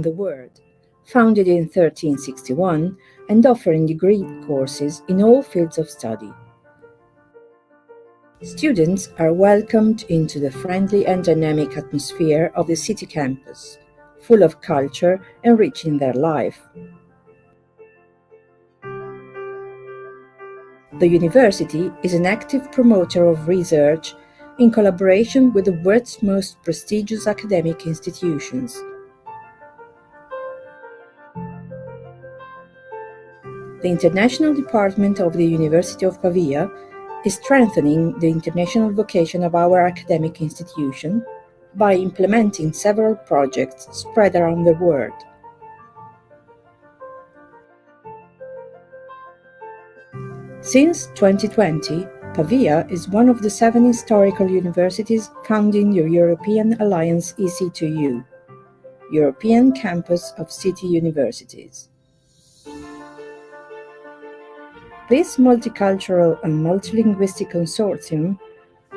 the world, founded in 1361 and offering degree courses in all fields of study. Students are welcomed into the friendly and dynamic atmosphere of the city campus, full of culture enriching their life. The university is an active promoter of research in collaboration with the world's most prestigious academic institutions. The International Department of the University of Pavia is strengthening the international vocation of our academic institution by implementing several projects spread around the world. Since 2020, Pavia is one of the 7 historical universities founding the European Alliance EC2U, European Campus of City Universities. This multicultural and multilinguistic consortium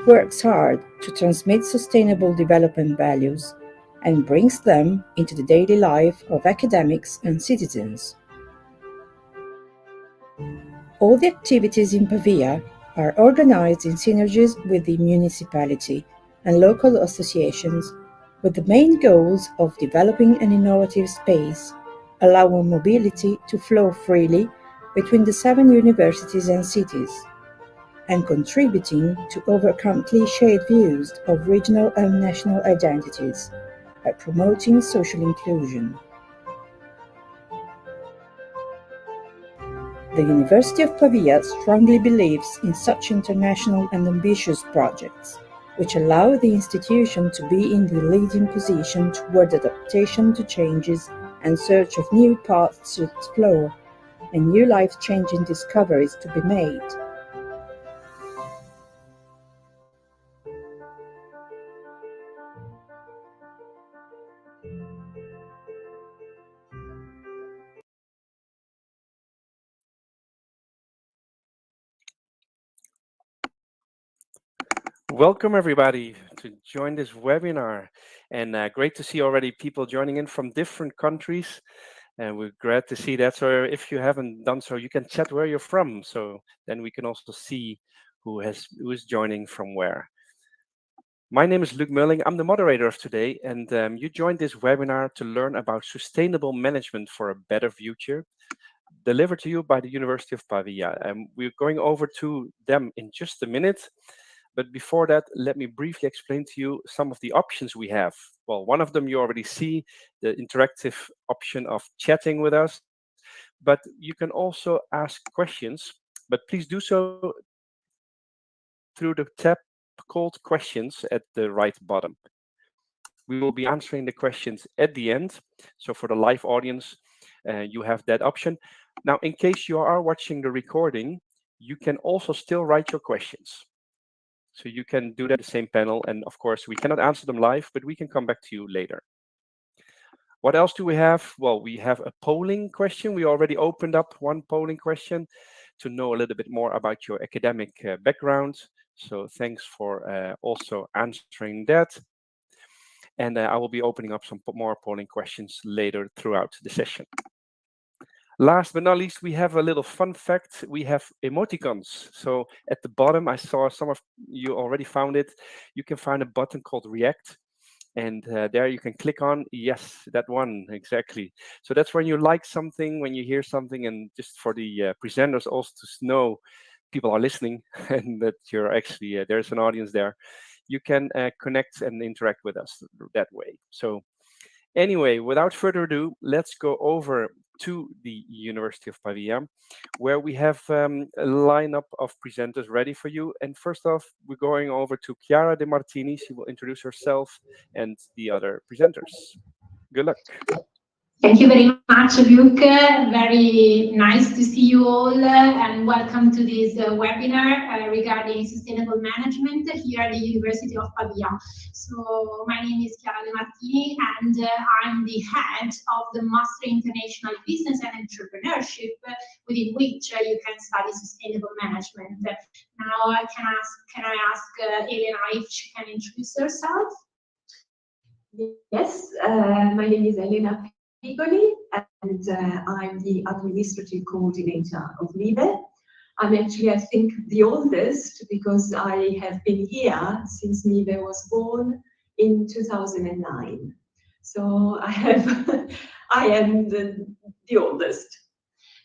works hard to transmit sustainable development values and brings them into the daily life of academics and citizens. All the activities in Pavia are organized in synergies with the municipality and local associations, with the main goals of developing an innovative space, allowing mobility to flow freely between the 7 universities and cities, and contributing to overcome cliched views of regional and national identities by promoting social inclusion. The University of Pavia strongly believes in such international and ambitious projects, which allow the institution to be in the leading position toward adaptation to changes and search of new paths to explore and new life-changing discoveries to be made. Welcome everybody to join this webinar, and great to see already people joining in from different countries, and we're glad to see that. So if you haven't done so, you can chat where you're from, so then we can also see who is joining from where. My name is Luc Mulling. I'm the moderator of today, and you joined this webinar to learn about sustainable management for a better future, delivered to you by the University of Pavia. And we're going over to them in just a minute. But before that, let me briefly explain to you some of the options we have. Well, one of them you already see, the interactive option of chatting with us. But you can also ask questions, but please do so through the tab called Questions at the right bottom. We will be answering the questions at the end. So for the live audience, you have that option. Now, in case you are watching the recording, you can also still write your questions. So you can do that in the same panel. And of course, we cannot answer them live, but we can come back to you later. What else do we have? Well, we have a polling question. We already opened up one polling question to know a little bit more about your academic background. So thanks for also answering that. And I will be opening up some more polling questions later throughout the session. Last but not least, we have a little fun fact. We have emoticons. So at the bottom, I saw some of you already found it. You can find a button called React. And there you can click on, yes, that one, exactly. So that's when you like something, when you hear something, and just for the presenters also to know people are listening and that you're actually, there's an audience there. You can connect and interact with us that way. So anyway, without further ado, let's go over to the University of Pavia, where we have a lineup of presenters ready for you. And first off, we're going over to Chiara De Martini. She will introduce herself and the other presenters. Good luck. Thank you very much, Luc. Very nice to see you all, and welcome to this webinar regarding sustainable management here at the University of Pavia. So my name is Chiara De Martini, and I'm the head of the Master in International Business and Entrepreneurship, within which you can study sustainable management. Now, can I ask Elena if she can introduce herself? Yes, my name is Elena Vigoli, and I'm the administrative coordinator of MIBE. I'm actually, I think, the oldest because I have been here since MIBE was born in 2009. So I am the oldest.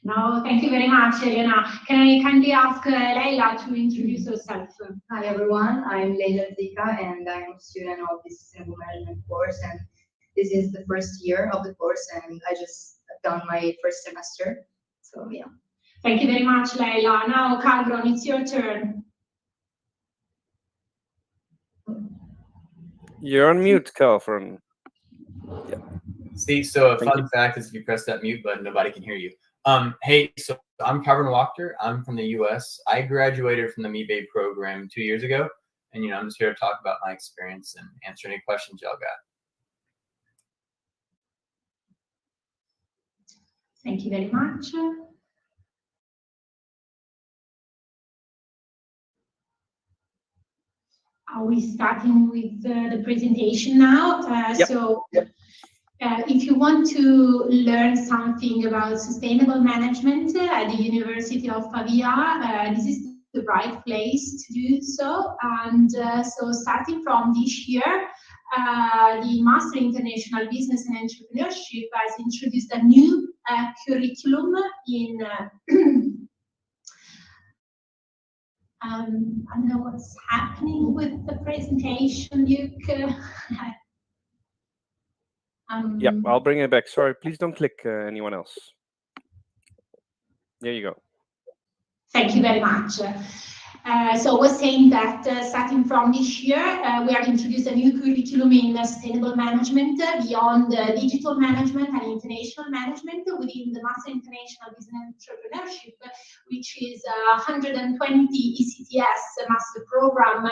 No, thank you very much, Elena. Can I kindly ask Leila to introduce herself? Hi everyone, I'm Leila Zika and I'm a student of the Sustainable Management course, and this is the first year of the course and I just done my first semester. So yeah. Thank you very much, Leila. Now, Calvron, it's your turn. You're on mute, Calvron. Yeah. See, so a fun fact is if you press that mute button, nobody can hear you. Hey, so I'm Calvin Wachter. I'm from the US. I graduated from the MIBE program 2 years ago. And, I'm just here to talk about my experience and answer any questions y'all got. Thank you very much. Are we starting with the presentation now? Yep. If you want to learn something about sustainable management at the University of Pavia, this is the right place to do so. And so starting from this year, the Master in International Business and Entrepreneurship has introduced a new curriculum in I don't know what's happening with the presentation, Luke. Yeah, I'll bring it back. Sorry, please don't click anyone else. There you go. Thank you very much. So I was saying that starting from this year, we have introduced a new curriculum in sustainable management beyond digital management and international management within the Master International Business and Entrepreneurship, which is 120 ECTS master program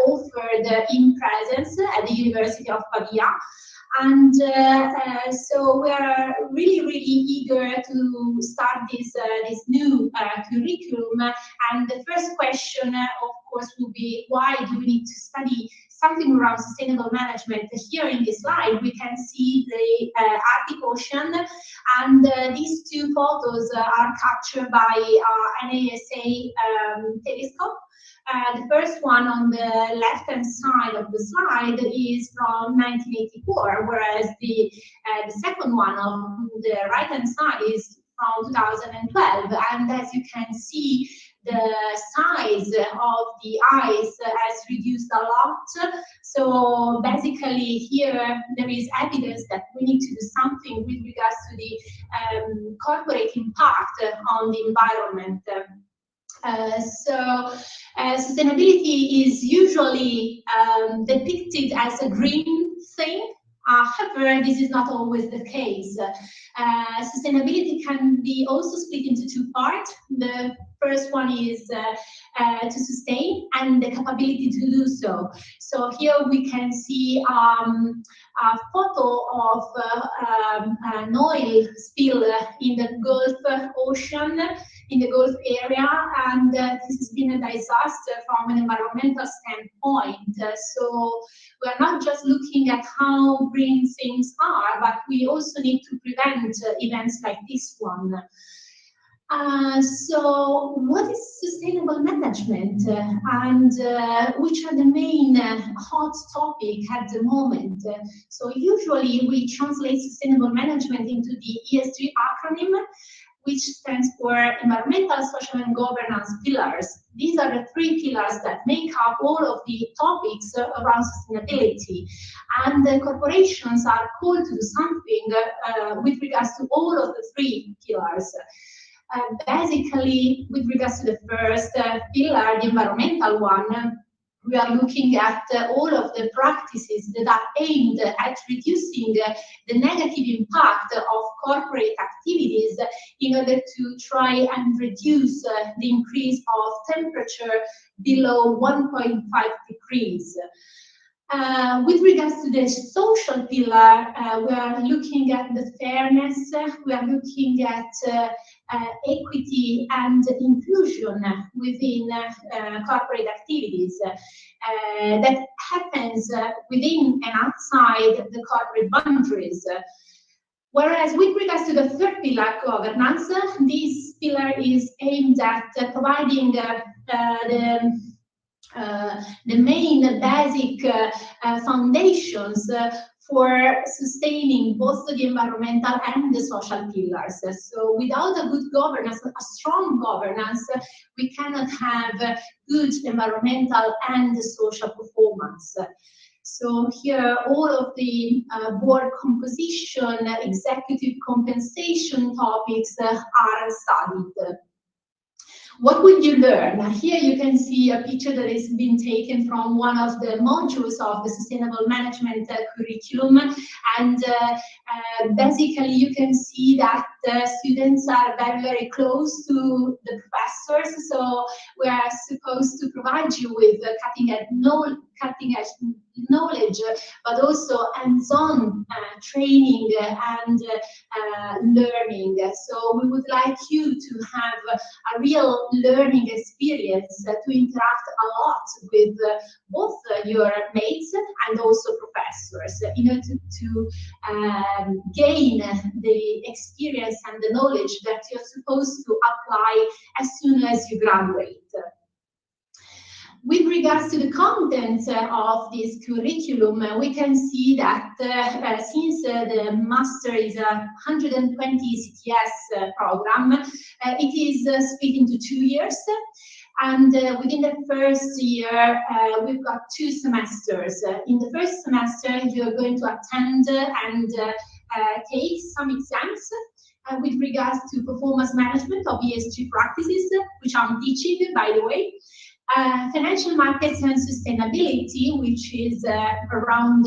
offered in presence at the University of Pavia. And so we are really eager to start this new curriculum. And the first question, of course, will be why do we need to study something around sustainable management? Here in this slide, we can see the Arctic Ocean, and these two photos are captured by NASA telescope. The first one on the left-hand side of the slide is from 1984, whereas the second one on the right-hand side is from 2012. And as you can see, the size of the ice has reduced a lot. So basically here there is evidence that we need to do something with regards to the corporate impact on the environment. Sustainability is usually depicted as a green thing. However, this is not always the case. Sustainability can be also split into two parts. The first one is to sustain and the capability to do so. So here we can see a photo of an oil spill in the Gulf Ocean, in the Gulf area, and this has been a disaster from an environmental standpoint. So we are not just looking at how green things are, but we also need to prevent events like this one. So what is sustainable management and which are the main hot topics at the moment? So usually we translate sustainable management into the ESG acronym, which stands for environmental, social and governance pillars. These are the three pillars that make up all of the topics around sustainability. And the corporations are called to do something with regards to all of the three pillars. Basically, with regards to the first pillar, the environmental one, we are looking at all of the practices that are aimed at reducing the negative impact of corporate activities in order to try and reduce the increase of temperature below 1.5 degrees. With regards to the social pillar, we are looking at the fairness, we are looking at equity and inclusion within corporate activities that happens within and outside the corporate boundaries. Whereas with regards to the third pillar, governance, this pillar is aimed at providing the main basic foundations for sustaining both the environmental and the social pillars. So without a good governance, a strong governance, we cannot have good environmental and social performance. So here, all of the board composition, executive compensation topics are studied. What will you learn? Here you can see a picture that has been taken from one of the modules of the Sustainable Management curriculum. And basically you can see that students are very, very close to the professors. So we are supposed to provide you with cutting-edge knowledge, but also hands-on training and learning. So we would like you to have a real learning experience, to interact a lot with both your mates and also professors, in order to gain the experience and the knowledge that you're supposed to apply as soon as you graduate. With regards to the content of this curriculum, we can see that since the master is a 120 CTS program, it is split into 2 years. And within the first year, we've got 2 semesters. In the first semester, you're going to attend and take some exams with regards to performance management of ESG practices, which I'm teaching, by the way. Financial markets and sustainability, which is around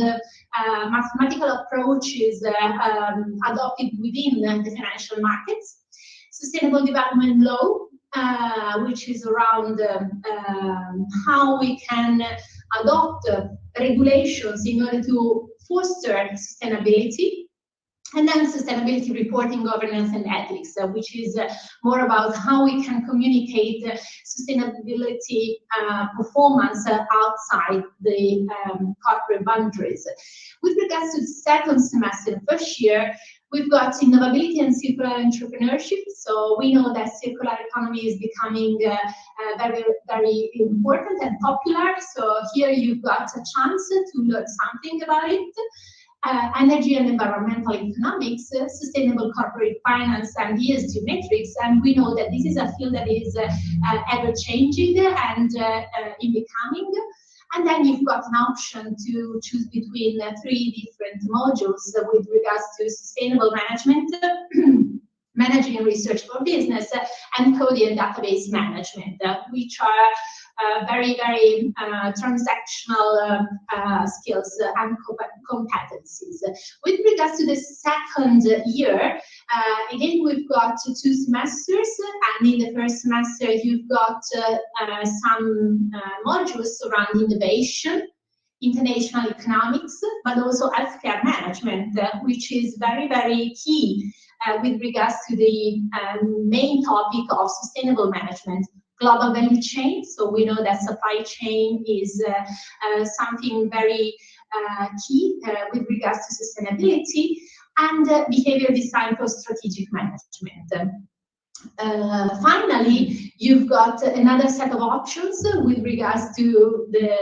mathematical approaches adopted within the financial markets. Sustainable development law, which is around how we can adopt regulations in order to foster sustainability. And then sustainability reporting, governance, and ethics, which is more about how we can communicate sustainability performance outside the corporate boundaries. With regards to the second semester, first year, we've got innovability and circular entrepreneurship. So we know that circular economy is becoming very, very important and popular. So here you've got a chance to learn something about it. Energy and environmental economics, sustainable corporate finance, and ESG metrics. And we know that this is a field that is ever-changing and in becoming. And then you've got an option to choose between 3 different modules with regards to sustainable management, managing and research for business, and coding and database management, which are very, very transactional skills and competencies. With regards to the second year, again, we've got 2 semesters, and in the first semester, you've got some modules around innovation, international economics, but also healthcare management, which is very, very key with regards to the main topic of sustainable management. Global value chain, so we know that supply chain is something very key with regards to sustainability, and behavior design for strategic management. Finally, you've got another set of options with regards to the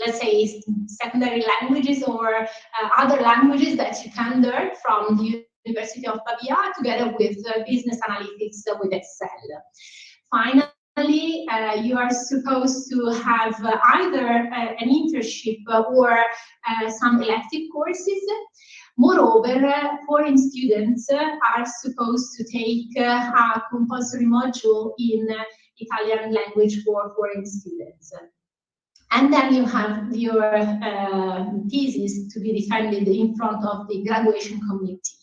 let's say secondary languages or other languages that you can learn from the University of Pavia, together with business analytics with Excel. Finally, you are supposed to have either an internship or some elective courses. Moreover, foreign students are supposed to take a compulsory module in Italian language for foreign students. And then you have your thesis to be defended in front of the graduation committee.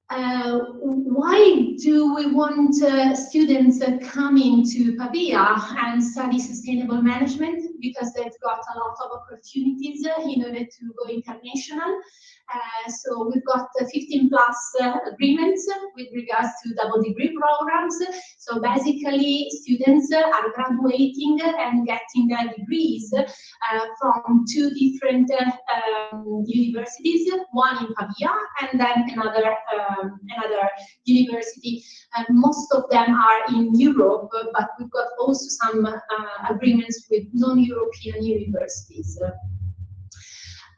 Why do we want students coming to Pavia and study sustainable management? because they've got a lot of opportunities in order to go international. So we've got 15 plus agreements with regards to double degree programs. So basically students are graduating and getting their degrees from two different universities, one in Pavia and then another university. Most of them are in Europe, but we've got also some agreements with non-European universities.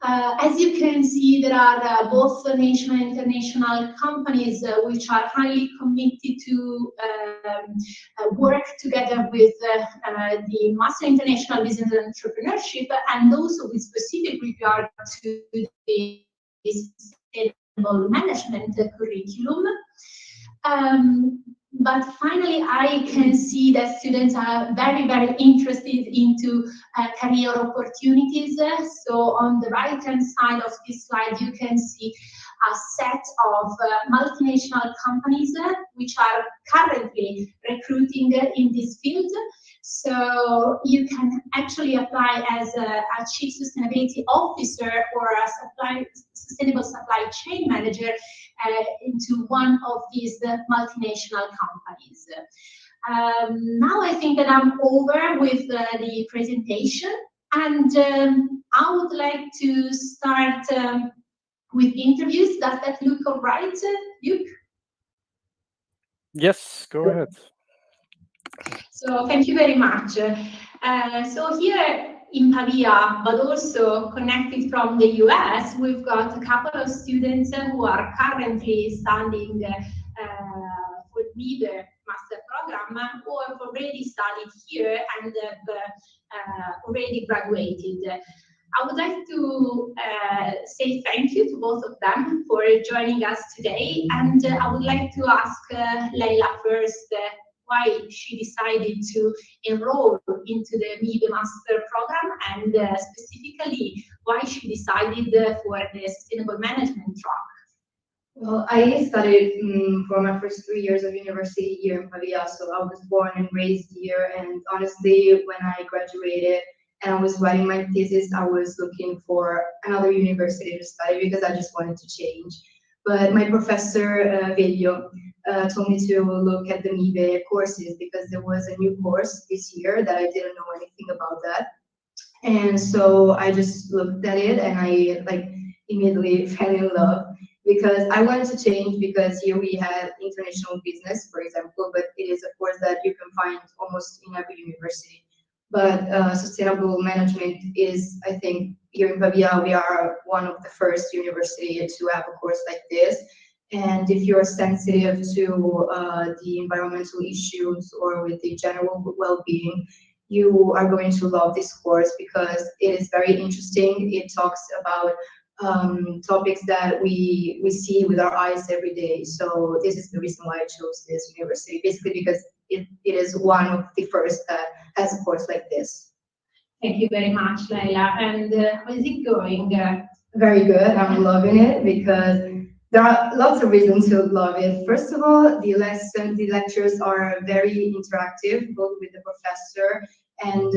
As you can see, there are both national and international companies which are highly committed to work together with the Master International Business and Entrepreneurship, and also with specific regard to the sustainable management curriculum. But finally, I can see that students are very, very interested into career opportunities. So on the right-hand side of this slide, you can see a set of multinational companies which are currently recruiting in this field. So you can actually apply as a Chief Sustainability Officer or a Sustainable Supply Chain Manager into one of these multinational companies. Now I think that I'm over with the presentation, and I would like to start with interviews. Does that look all right, Luke? Yes, go ahead. So thank you very much. So here in Pavia, but also connected from the US, we've got a couple of students who are currently studying for the master program, who have already studied here and have already graduated. I would like to say thank you to both of them for joining us today, and I would like to ask Leila first why she decided to enroll into the MIBE Master Program, and specifically why she decided for the Sustainable Management track. Well, I studied for my first 3 years of university here in Pavia, so I was born and raised here, and honestly, when I graduated and I was writing my thesis, I was looking for another university to study because I just wanted to change. But my professor, Velio, told me to look at the MIBE courses because there was a new course this year that I didn't know anything about that. And so I just looked at it and I immediately fell in love because I wanted to change, because here we have international business, for example, but it is a course that you can find almost in every university. But sustainable management is, I think, here in Pavia, we are one of the first universities to have a course like this. And if you're sensitive to the environmental issues or with the general well-being, you are going to love this course because it is very interesting. It talks about topics that we see with our eyes every day. So this is the reason why I chose this university, basically because it is one of the first that has a course like this. Thank you very much, Leila. And how is it going? Very good. I'm loving it because there are lots of reasons to love it. First of all, the lectures are very interactive, both with the professor and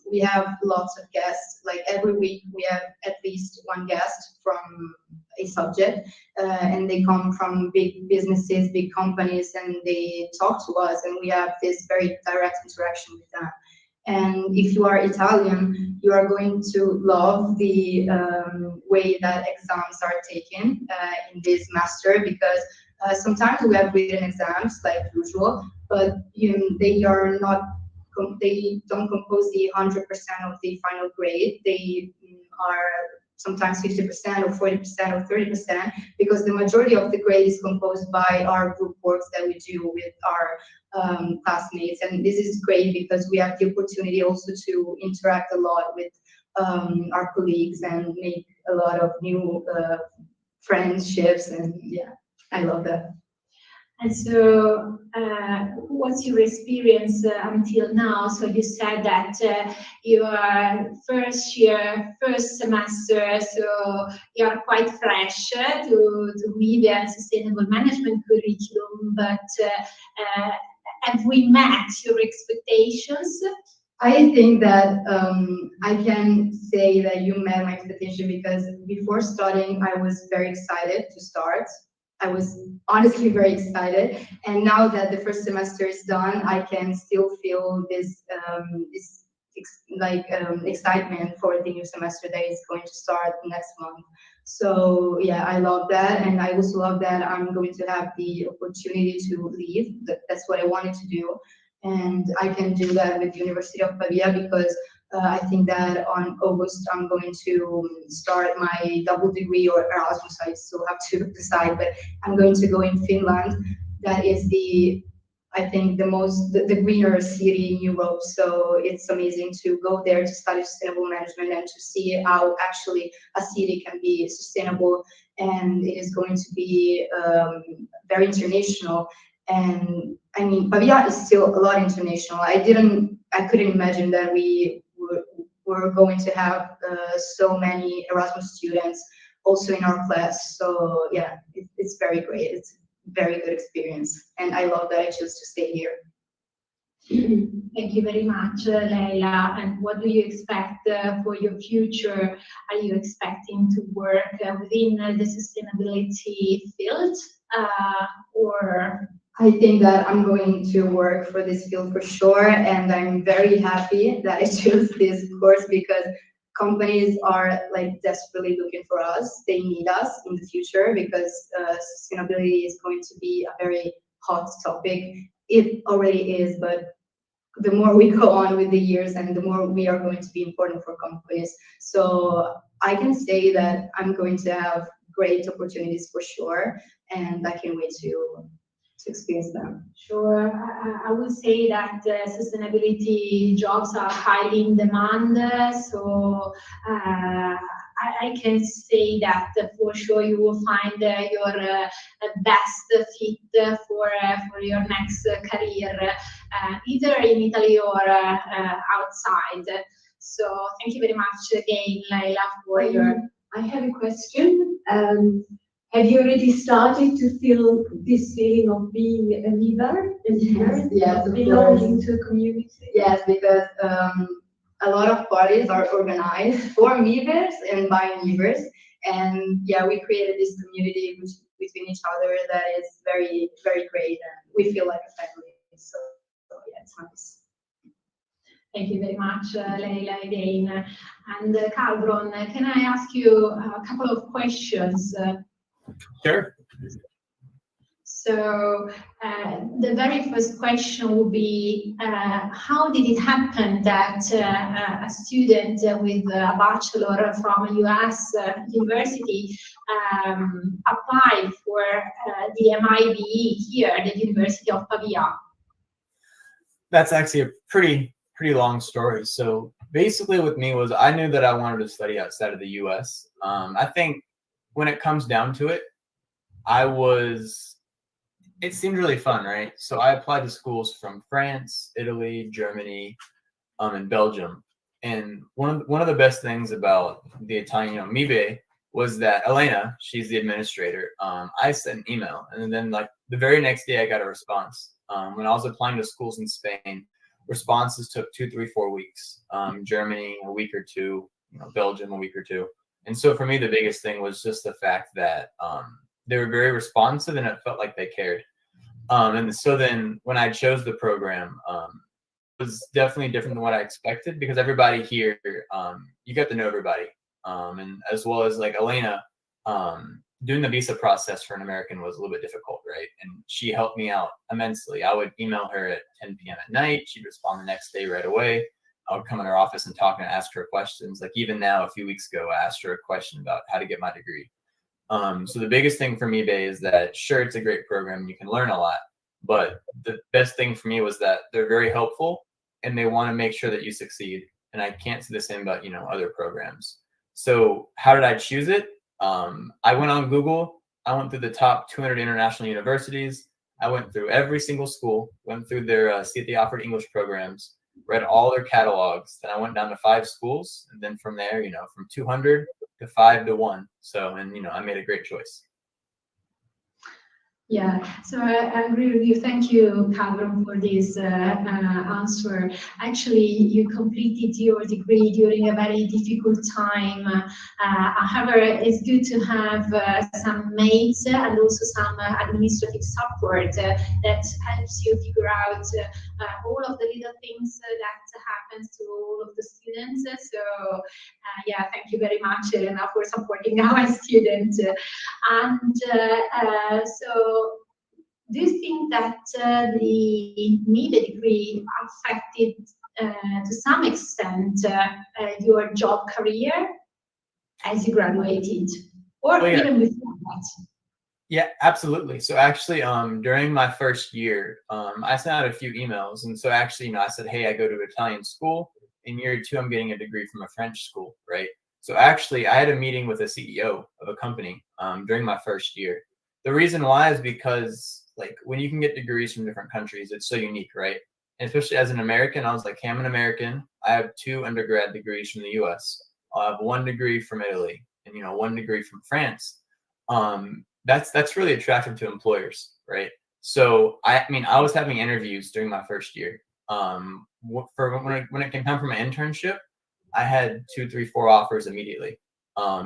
we have lots of guests. Like every week we have at least one guest from a subject and they come from big businesses, big companies, and they talk to us and we have this very direct interaction with them. And if you are Italian, you are going to love the way that exams are taken in this master, because sometimes we have written exams like usual, but they are not. They don't compose the 100% of the final grade. They are sometimes 50% or 40% or 30%, because the majority of the grade is composed by our group works that we do with our classmates. And this is great because we have the opportunity also to interact a lot with our colleagues and make a lot of new friendships. And yeah, I love that. And so, what's your experience until now? So you said that your first year, first semester, so you're quite fresh to MIBE and sustainable management curriculum, but have we met your expectations? I think that I can say that you met my expectation because before starting, I was very excited to start. I was honestly very excited, and now that the first semester is done, I can still feel this excitement for the new semester that is going to start next month. So yeah, I love that, and I also love that I'm going to have the opportunity to leave. That's what I wanted to do, and I can do that with the University of Pavia because I think that on August I'm going to start my double degree or Erasmus. I still have to decide, but I'm going to go in Finland. That is I think the greener city in Europe. So it's amazing to go there to study sustainable management and to see how actually a city can be sustainable, and it is going to be very international. And I mean, Pavia is still a lot international. I couldn't imagine that we were going to have so many Erasmus students also in our class. So yeah, it's very great. It's a very good experience, and I love that I chose to stay here. Thank you very much, Leila. And what do you expect for your future? Are you expecting to work within the sustainability field, or? I think that I'm going to work for this field for sure, and I'm very happy that I chose this course because companies are like desperately looking for us. They need us in the future because sustainability is going to be a very hot topic. It already is, but the more we go on with the years and the more we are going to be important for companies. So I can say that I'm going to have great opportunities for sure, and I can't wait to experience them. Sure, I would say that sustainability jobs are highly in demand. So I can say that for sure you will find your best fit for your next career, either in Italy or outside. So thank you very much again, Leila, for your. I have a question. Have you already started to feel this feeling of being a leader, Yes, belonging to a community? Yes, because a lot of parties are organized for Mivers and by Mivers, and yeah, we created this community between each other that is very, very great, and we feel like a family. So yeah, it's nice. Thank you very much, Leila, again. And Calbron, can I ask you a couple of questions? Sure. So the very first question would be, how did it happen that a student with a bachelor from a US university applied for the MIBE here at the University of Pavia? That's actually a pretty long story. So basically with me was I knew that I wanted to study outside of the US. I think when it comes down to it, it seemed really fun, right? So I applied to schools from France, Italy, Germany, and Belgium. And one of the best things about the Italian, MIBE, was that Elena, she's the administrator. I sent an email, and then like the very next day, I got a response. When I was applying to schools in Spain, responses took 2, 3, 4 weeks. Germany, a week or two. Belgium, a week or two. And so for me, the biggest thing was just the fact that they were very responsive, and it felt like they cared. And so then when I chose the program, it was definitely different than what I expected because everybody here, you got to know everybody. And as well as like Elena, doing the visa process for an American was a little bit difficult, right? And she helped me out immensely. I would email her at 10 p.m. at night. She'd respond the next day right away. I would come in her office and talk and ask her questions. Like even now, a few weeks ago, I asked her a question about how to get my degree. So the biggest thing for me, Bay, is that sure, it's a great program. You can learn a lot. But the best thing for me was that they're very helpful and they want to make sure that you succeed. And I can't say the same about, other programs. So how did I choose it? I went on Google. I went through the top 200 international universities. I went through every single school, went through their see if they offered English programs, read all their catalogs. Then I went down to 5 schools. And then from there, from 200 to 5 to 1. So, and, I made a great choice. Yeah, so I agree with you. Thank you, Calvin, for this answer. Actually, you completed your degree during a very difficult time. However, it's good to have some mates and also some administrative support that helps you figure out all of the little things that happens to all of the students. So, yeah, thank you very much for supporting our students. So, do you think that the MIBE degree affected to some extent your job career as you graduated, or Oh yeah. even before that? Yeah, absolutely. So actually, during my first year, I sent out a few emails, and so actually, I said, "Hey, I go to Italian school. In year 2, I'm getting a degree from a French school, right?" So actually, I had a meeting with a CEO of a company during my first year. The reason why is because, like, when you can get degrees from different countries, it's so unique, right? And especially as an American, I was like, "Hey, I'm an American. I have 2 undergrad degrees from the U.S. I have 1 degree from Italy, and 1 degree from France." That's really attractive to employers, right? So I mean, I was having interviews during my first year. For when it came time for my internship, I had 2, 3, 4 offers immediately.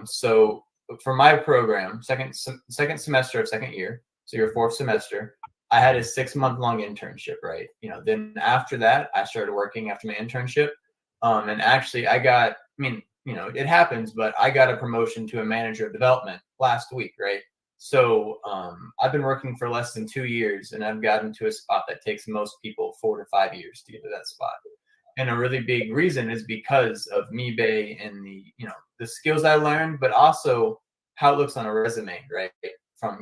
So for my program, second semester of second year, so your 4th semester, I had a 6-month long internship, right? Then after that, I started working after my internship. And actually I got, I mean, it happens, but I got a promotion to a manager of development last week, right? So I've been working for less than 2 years, and I've gotten to a spot that takes most people 4 to 5 years to get to that spot. And a really big reason is because of MIBE and the skills I learned, but also how it looks on a resume, right? From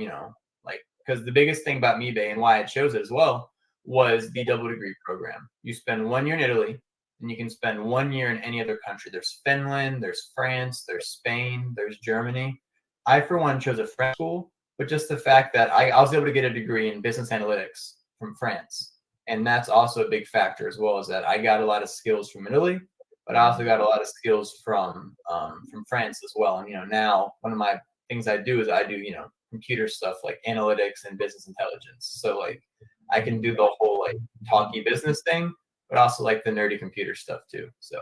like, because the biggest thing about MIBE and why I chose it as well was the double degree program. You spend 1 year in Italy, and you can spend 1 year in any other country. There's Finland, there's France, there's Spain, there's Germany. I, for one, chose a French school, but just the fact that I was able to get a degree in business analytics from France. And that's also a big factor as well, is that I got a lot of skills from Italy, but I also got a lot of skills from France as well. And now one of my things I do is I do computer stuff like analytics and business intelligence. So like I can do the whole like talky business thing, but also like the nerdy computer stuff too. So.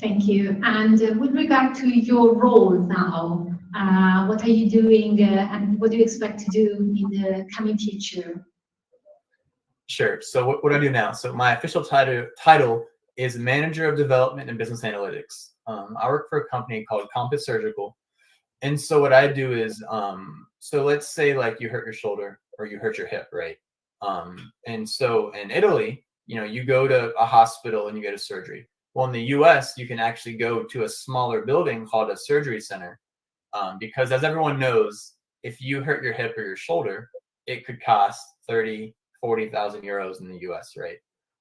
Thank you. And with regard to your role now, what are you doing and what do you expect to do in the coming future? Sure. So what do I do now? So my official title is Manager of Development and Business Analytics. I work for a company called Compass Surgical. And so what I do is, so let's say like you hurt your shoulder or you hurt your hip, right? And so in Italy, you go to a hospital and you get a surgery. Well, in the US, you can actually go to a smaller building called a surgery center. Because as everyone knows, if you hurt your hip or your shoulder, it could cost 30, 40,000 euros in the US, right?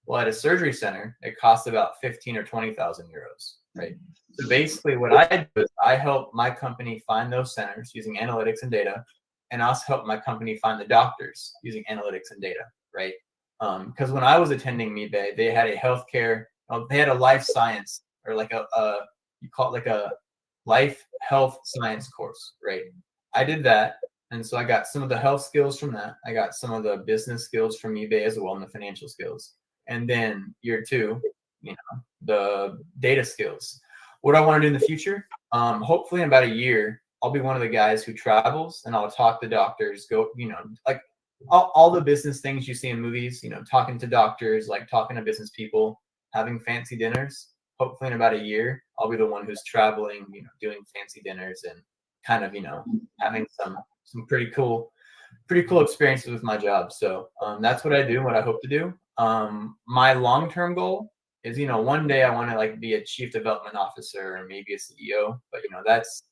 Well, at a surgery center, it costs about 15 or 20,000 euros, right? So basically what I do is I help my company find those centers using analytics and data, and also help my company find the doctors using analytics and data, right? Because when I was attending MIBE, they had they had a life science, or like you call it like a life health science course, right? I did that. And so I got some of the health skills from that. I got some of the business skills from eBay as well, and the financial skills. And then year 2, the data skills. What I want to do in the future, hopefully in about a year, I'll be one of the guys who travels, and I'll talk to doctors, like all the business things you see in movies, talking to doctors, like talking to business people, having fancy dinners. Hopefully in about a year, I'll be the one who's traveling, doing fancy dinners and kind of, having some pretty cool experiences with my job. So that's what I do, what I hope to do. My long-term goal is, one day I want to like be a chief development officer or maybe a CEO, but that's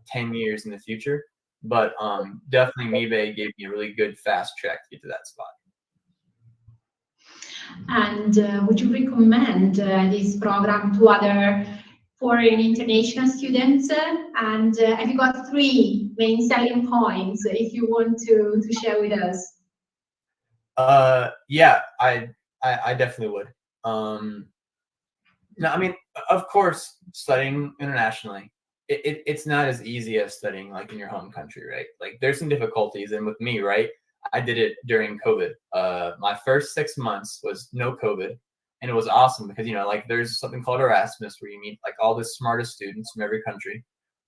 10 years in the future. But definitely MIBE gave me a really good fast track to get to that spot. And would you recommend this program to other foreign international students? And have you got 3 main selling points if you want to share with us? Yeah, I definitely would. No, I mean, of course, studying internationally it's not as easy as studying like in your home country, right? Like there's some difficulties, and with me, right, I did it during COVID. My first 6 months was no COVID, and it was awesome because, you know, like there's something called Erasmus where you meet like all the smartest students from every country,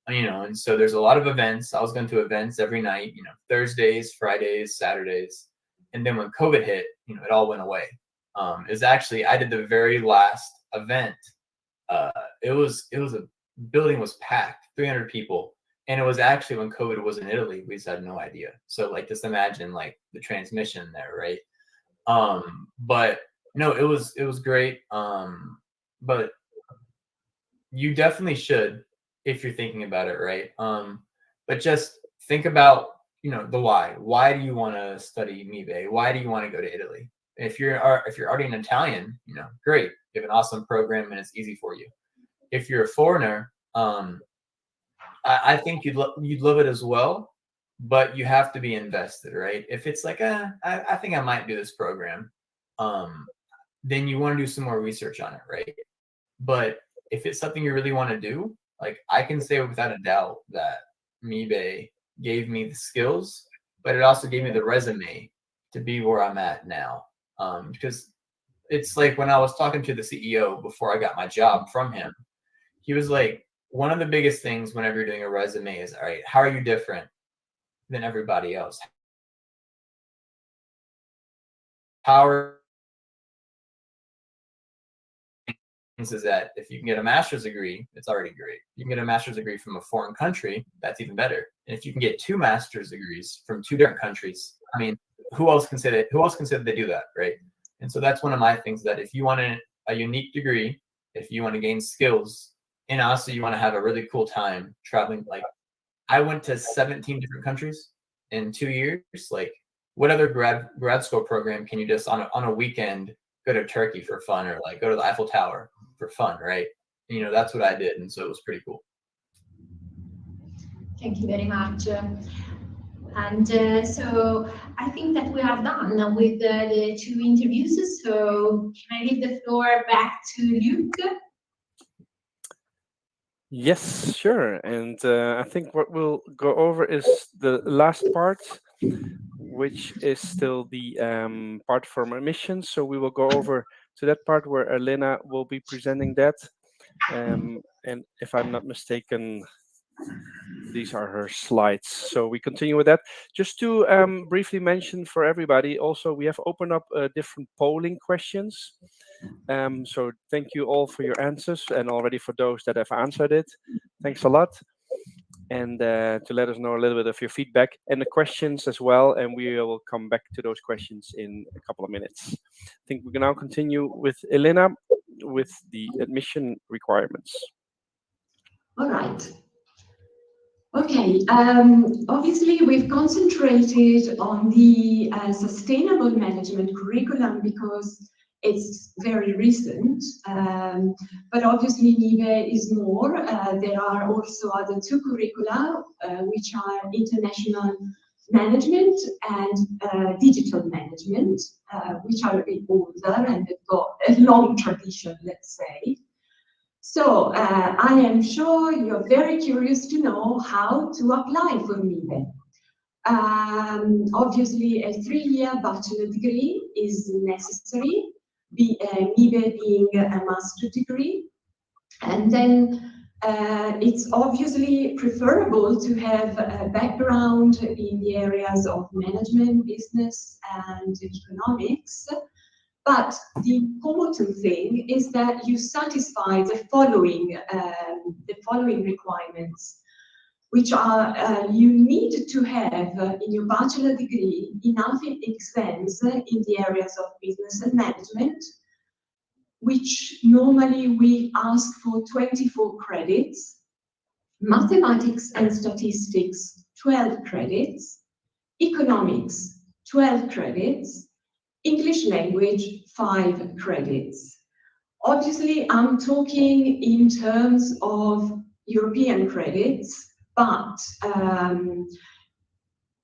you know, and so there's a lot of events. I was going to events every night, you know, Thursdays, Fridays, Saturdays, and then when COVID hit, you know, it all went away. Is actually I did the very last event. It was a building was packed, 300 people, and it was actually when COVID was in Italy. We just had no idea. So like just imagine like the transmission there, right? But no, it was great. But you definitely should if you're thinking about it, right? But just think about, you know, the why. Why do you want to study MIBE? Why do you want to go to Italy? If you're already an Italian, you know, great. You have an awesome program and it's easy for you. If you're a foreigner, I think you'd love it as well, but you have to be invested, right? If it's like, I think I might do this program, then you want to do some more research on it, right? But if it's something you really want to do, like I can say without a doubt that MIBE gave me the skills, but it also gave me the resume to be where I'm at now. Because it's like when I was talking to the CEO before I got my job from him, he was like, one of the biggest things whenever you're doing a resume is, all right, how are you different than everybody else? How are is that if you can get a master's degree, it's already great. You can get a master's degree from a foreign country, that's even better. And if you can get 2 master's degrees from 2 different countries, I mean, who else can say that they do that, right? And so that's one of my things, that if you want a unique degree, if you want to gain skills, and also you want to have a really cool time traveling, like I went to 17 different countries in 2 years. Like what other grad school program can you just on a weekend go to Turkey for fun, or like go to the Eiffel Tower for fun, right? You know, that's what I did, and so it was pretty cool. Thank you very much. And so I think that we are done with the 2 interviews. So can I leave the floor back to Luc? Yes, sure. And I think what we'll go over is the last part, which is still the part from admissions. So we will go over to that part where Elena will be presenting that. And if I'm not mistaken, these are her slides. So we continue with that. Just to briefly mention for everybody, also we have opened up different polling questions. So thank you all for your answers, and already for those that have answered it. Thanks a lot. And to let us know a little bit of your feedback and the questions as well. And we will come back to those questions in a couple of minutes. I think we can now continue with Elena with the admission requirements. All right. Okay, obviously we've concentrated on the sustainable management curriculum because it's very recent, but obviously MIBE is more. There are also other 2 curricula, which are international management and digital management, which are a bit older and they've got a long tradition, let's say. So I am sure you're very curious to know how to apply for MIBE. Obviously, a 3-year bachelor degree is necessary, MIBE being a master's degree. And then it's obviously preferable to have a background in the areas of management, business, and economics. But the important thing is that you satisfy the following requirements, which are you need to have in your bachelor degree enough exams in the areas of business and management, which normally we ask for 24 credits, mathematics and statistics, 12 credits, economics, 12 credits, English language, 5 credits. Obviously, I'm talking in terms of European credits, but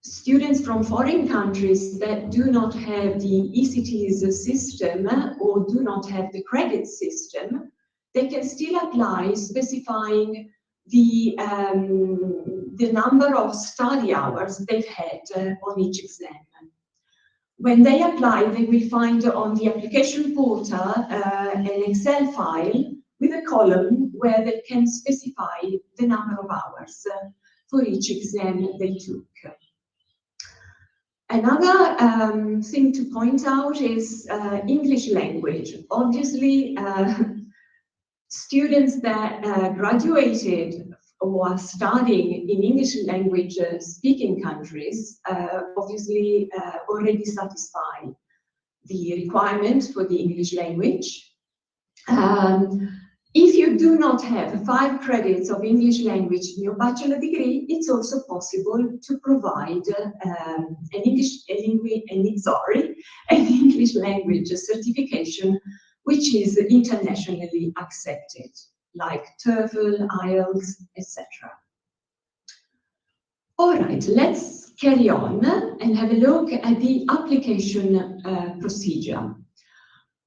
students from foreign countries that do not have the ECTS system or do not have the credit system, they can still apply specifying the number of study hours they've had on each exam. When they apply, they will find on the application portal an Excel file with a column where they can specify the number of hours for each exam they took. Another thing to point out is English language. Obviously, students that graduated or are studying in English language speaking countries obviously already satisfy the requirement for the English language. If you do not have 5 credits of English language in your bachelor degree, it's also possible to provide an English language certification which is internationally accepted, like TOEFL, IELTS, etc. All right, let's carry on and have a look at the application procedure.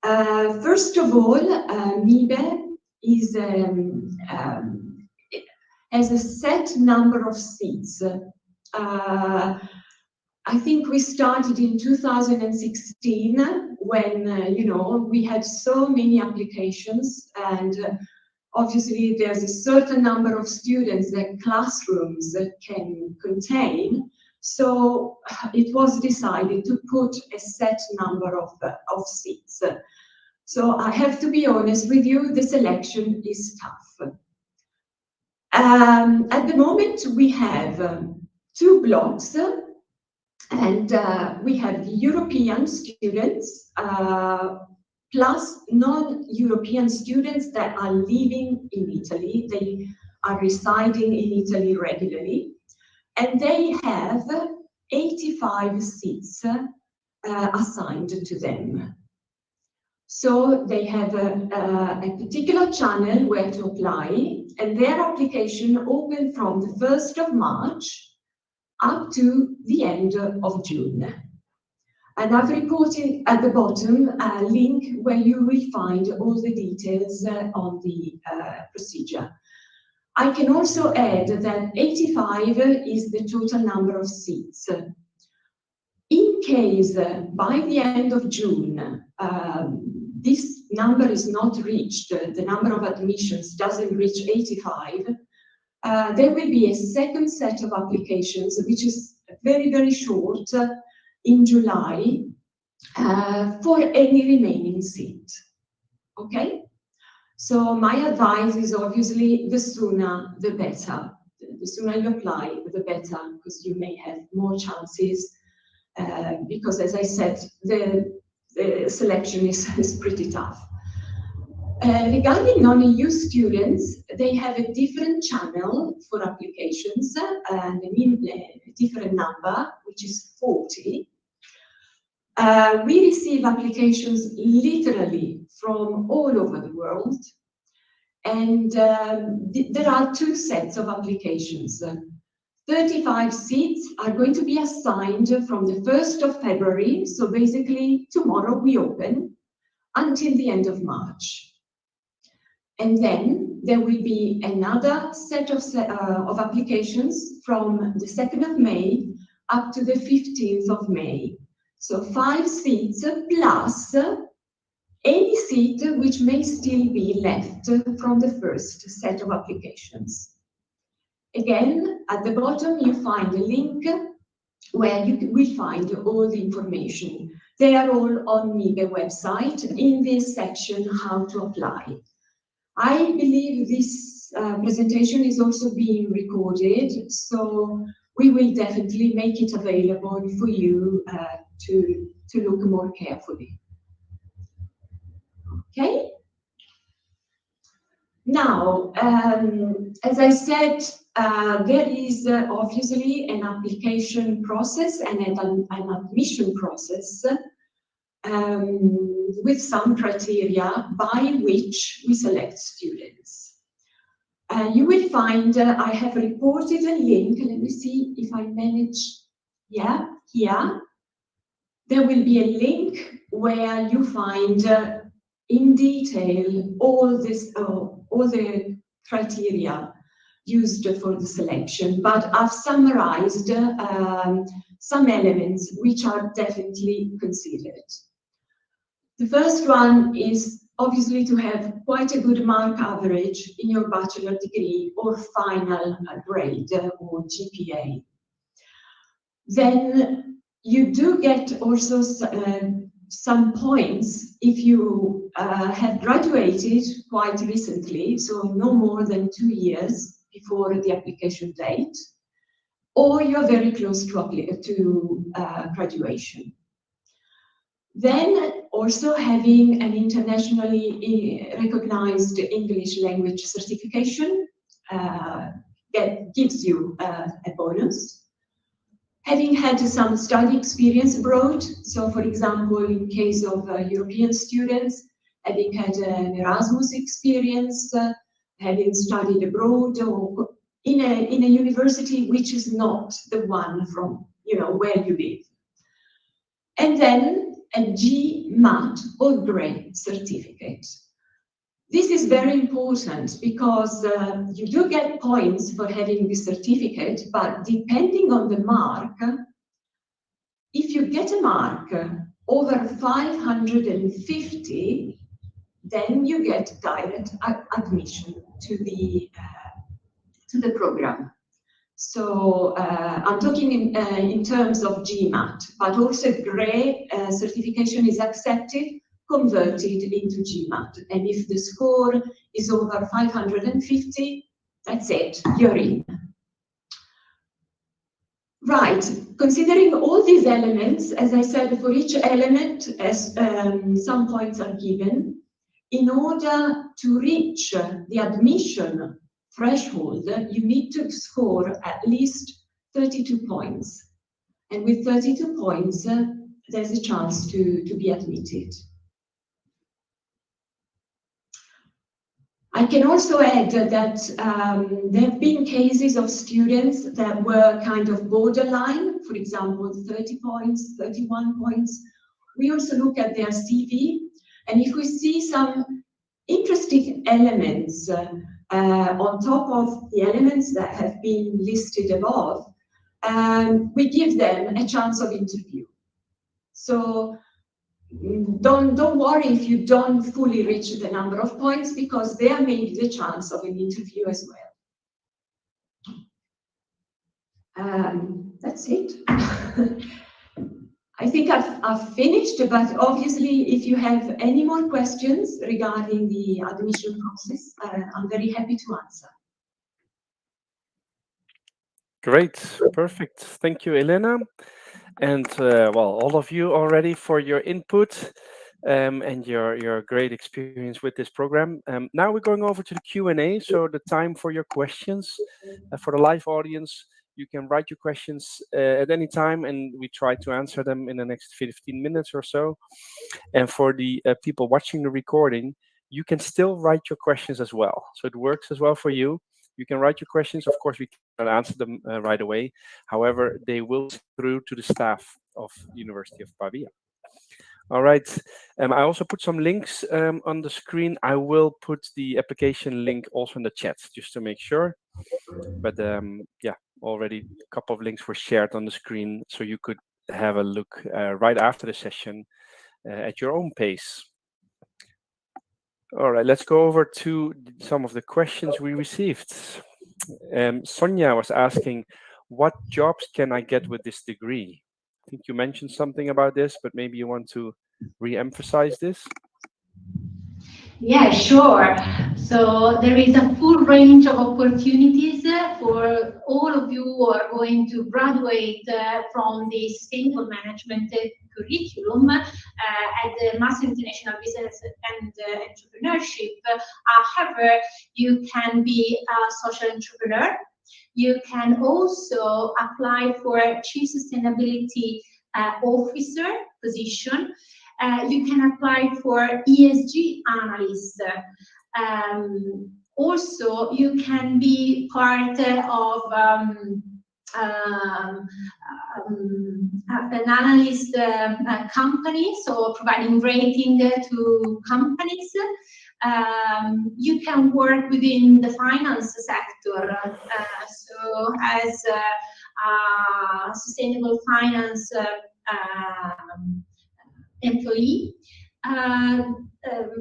First of all, MIBE has a set number of seats. I think we started in 2016 when we had so many applications, and obviously there's a certain number of students that classrooms can contain. So it was decided to put a set number of seats. So I have to be honest with you, the selection is tough. At the moment we have 2 blocks, and we have European students plus non-European students that are living in Italy. They are residing in Italy regularly, and they have 85 seats assigned to them. So they have a particular channel where to apply, and their application opened from the 1st of March up to the end of June. And I've reported at the bottom a link where you will find all the details on the procedure. I can also add that 85 is the total number of seats. In case by the end of June this number is not reached, the number of admissions doesn't reach 85, there will be a second set of applications, which is very, very short, in July, for any remaining seat. Okay? So my advice is obviously the sooner the better. The sooner you apply, the better, because you may have more chances, because as I said, the selection is pretty tough. Regarding non-EU students, they have a different channel for applications and a different number, which is 40. We receive applications literally from all over the world, and there are 2 sets of applications. 35 seats are going to be assigned from the 1st of February, so basically tomorrow we open, until the end of March. And then there will be another set of applications from the 2nd of May up to the 15th of May. So 5 seats plus any seat which may still be left from the first set of applications. Again, at the bottom you find a link where you will find all the information. They are all on MIBE website in this section, how to apply. I believe this presentation is also being recorded, so we will definitely make it available for you to look more carefully. Okay? Now, as I said, there is obviously an application process and an admission process with some criteria by which we select students. You will find, I have reported a link, let me see if I manage, yeah, here. There will be a link where you find in detail all the criteria. used for the selection, but I've summarized some elements which are definitely considered. The first one is obviously to have quite a good mark average in your bachelor degree or final grade or GPA. Then you do get also some points if you have graduated quite recently, so no more than 2 years before the application date, or you're very close to graduation. Then also having an internationally recognized English language certification that gives you a bonus. Having had some study experience abroad, so for example, in case of European students, having had an Erasmus experience, having studied abroad or in a university which is not the one from, you know, where you live. And then a GMAT or grade certificate. This is very important because you do get points for having this certificate, but depending on the mark, if you get a mark over 550, then you get direct admission to the program. So I'm talking in terms of GMAT, but also grade certification is accepted, converted into GMAT. And if the score is over 550, that's it, you're in. Right, considering all these elements, as I said, for each element, as some points are given, in order to reach the admission threshold, you need to score at least 32 points. And with 32 points, there's a chance to be admitted. I can also add that there have been cases of students that were kind of borderline, for example, 30 points, 31 points. We also look at their CV, and if we see some interesting elements on top of the elements that have been listed above, we give them a chance of interview. So don't worry if you don't fully reach the number of points, because there may be the chance of an interview as well. That's it. I think I've finished, but obviously if you have any more questions regarding the admission process, I'm very happy to answer. Great, perfect. Thank you, Elena. And well, all of you already for your input and your great experience with this program. Now we're going over to the Q&A, so the time for your questions. For the live audience, you can write your questions at any time, and we try to answer them in the next 15 minutes or so. And for the people watching the recording, you can still write your questions as well. So it works as well for you. You can write your questions. Of course, we cannot answer them right away. However, they will go through to the staff of University of Pavia. All right. I also put some links on the screen. I will put the application link also in the chat just to make sure. But yeah, already a couple of links were shared on the screen, so you could have a look right after the session at your own pace. All right, let's go over to some of the questions we received. Sonia was asking, what jobs can I get with this degree? I think you mentioned something about this, but maybe you want to re-emphasize this. Yeah, sure. So there is a full range of opportunities for all of you who are going to graduate from the sustainable management curriculum at the Master International Business and Entrepreneurship. However, you can be a social entrepreneur. You can also apply for a Chief Sustainability Officer position. You can apply for ESG analyst. Also, you can be part of an analyst company, so providing rating to companies. You can work within the finance sector, so as a sustainable finance employee.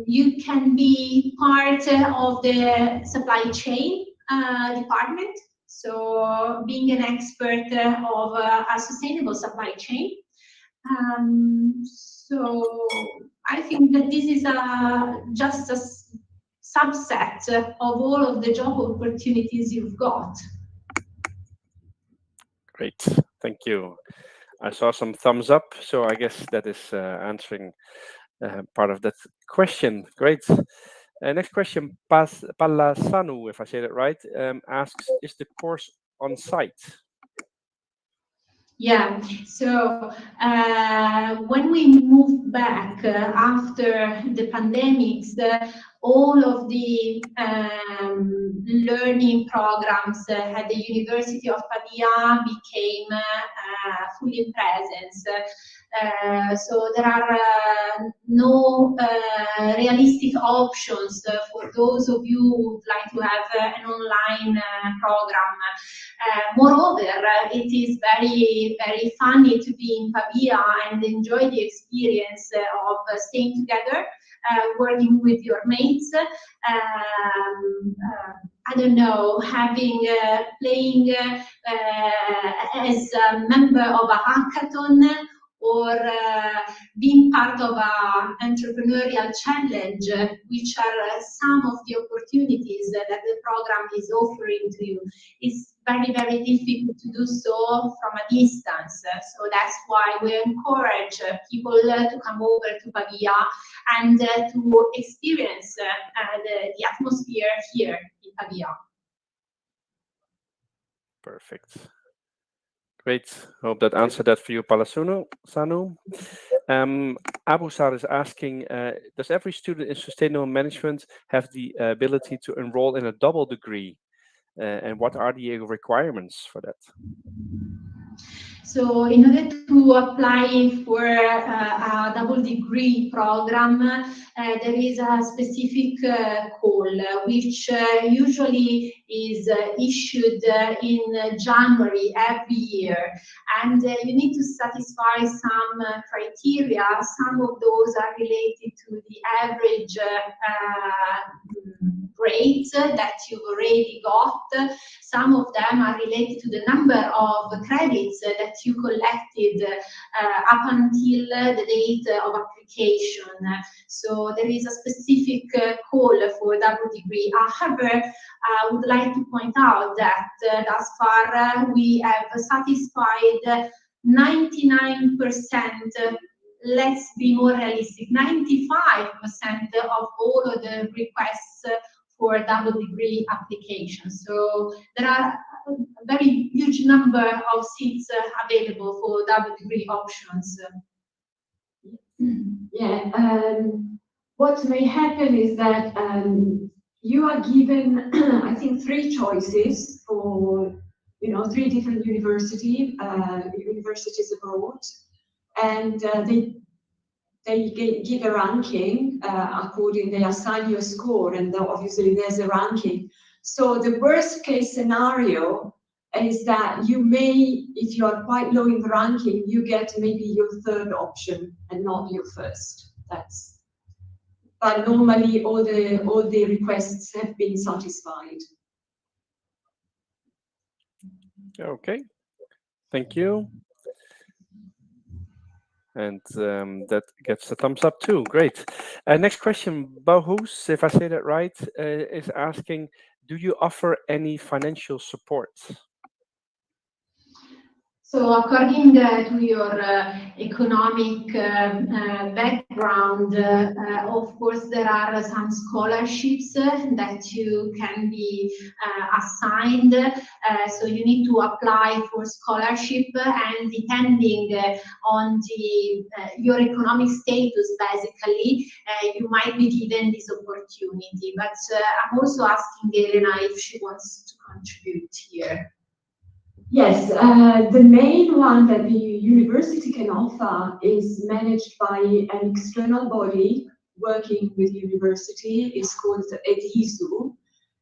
You can be part of the supply chain department, so being an expert of a sustainable supply chain. So I think that this is just a subset of all of the job opportunities you've got. Great, thank you. I saw some thumbs up, so I guess that is answering part of that question. Great. Next question, Palasanu, if I say that right, asks, is the course on site? Yeah, so when we moved back after the pandemics, all of the learning programs at the University of Pavia became fully in presence. So there are no realistic options for those of you who would like to have an online program. Moreover, it is very, very funny to be in Pavia and enjoy the experience of staying together, working with your mates. I don't know, having playing as a member of a hackathon, or being part of an entrepreneurial challenge, which are some of the opportunities that the program is offering to you. It's very, very difficult to do so from a distance. So that's why we encourage people to come over to Pavia and to experience the atmosphere here in Pavia. Perfect. Great. Hope that answered that for you, Palasunu. Sanu. Abusar is asking, does every student in sustainable management have the ability to enroll in a double degree? And what are the requirements for that? So in order to apply for a double degree program, there is a specific call, which usually is issued in January every year. And you need to satisfy some criteria. Some of those are related to the average grades that you've already got. Some of them are related to the number of credits that you collected up until the date of application. So there is a specific call for double degree. However, I would like to point out that thus far we have satisfied 99%. Let's be more realistic, 95% of all of the requests for double degree applications. So there are a very huge number of seats available for double degree options. Yeah, what may happen is that you are given, I think, 3 choices for, 3 different universities abroad, and they give a ranking according, they assign you a score, and obviously there's a ranking. So the worst case scenario is that you may, if you are quite low in the ranking, you get maybe your 3rd option and not your 1st. But normally all the requests have been satisfied. Okay, thank you. And that gets a thumbs up too. Great. Next question, Bahus, if I say that right, is asking, do you offer any financial support? So according to your economic background, of course, there are some scholarships that you can be assigned. So you need to apply for scholarship, and depending on your economic status, basically, you might be given this opportunity. But I'm also asking Elena if she wants to contribute here. Yes, the main one that the university can offer is managed by an external body working with university is called EDISU,